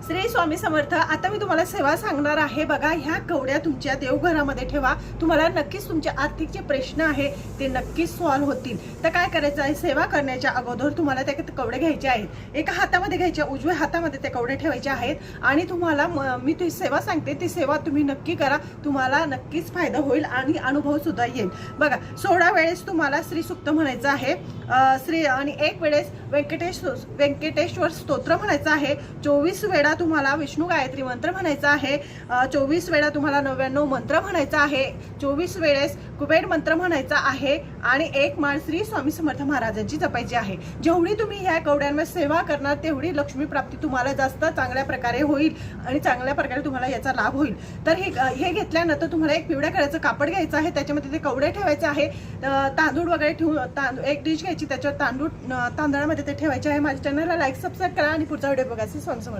श्री स्वामी समर्थ। आता मी तुम्हाला सेवा सांगणार आहे बघा। ह्या कवड्या तुमच्या देवघरामध्ये ठेवा, तुम्हाला नक्कीच तुमचे आर्थिक जे प्रश्न आहे ते नक्कीच सॉल्व्ह होतील। तर काय करायचं आहे, सेवा करण्याच्या अगोदर तुम्हाला त्या कवड्या घ्यायच्या आहेत। एका हातामध्ये घ्यायच्या, उजव्या हातामध्ये त्या कवड्या ठेवायच्या आहेत आणि तुम्हाला मी ती सेवा सांगते, ती सेवा तुम्ही नक्की करा, तुम्हाला नक्कीच फायदा होईल आणि अनुभव सुद्धा येईल। बघा 16 वेळेस तुम्हाला श्री सूक्त म्हणायचं आहे श्री, आणि एक वेळेस व्यंकटेश्वर स्तोत्र म्हणायचं आहे। 24 वेळा तुम्हाला विष्णू गायत्री मंत्र म्हणायचा आहे। 24 वेळा तुम्हाला 99 मंत्र म्हणायचा आहे। 24 वेळेस कुबेर मंत्र म्हणायचा आहे आणि एक माळ श्री स्वामी समर्थ महाराजांची जपायची आहे। जेवढी तुम्ही ह्या कवड्यांवर सेवा करणार तेवढी लक्ष्मी प्राप्ती तुम्हाला जास्त चांगल्या प्रकारे होईल आणि चांगल्या प्रकारे तुम्हाला याचा लाभ होईल। तर हे घेतल्यानंतर तुम्हाला एक पिवळ्या कलरचं कापड घ्यायचं आहे, त्याच्यामध्ये ते कवडे ठेवायचे आहे। तांदूळ वगैरे ठेवून एक डिश घ्यायची, त्याच्यावर तांदळामध्ये ते ठेवायचे आहे। माझ्या चॅनलला लाईक सबस्क्राईब करा आणि पुढचा व्हिडिओ बघा। श्री स्वामी समर्थ।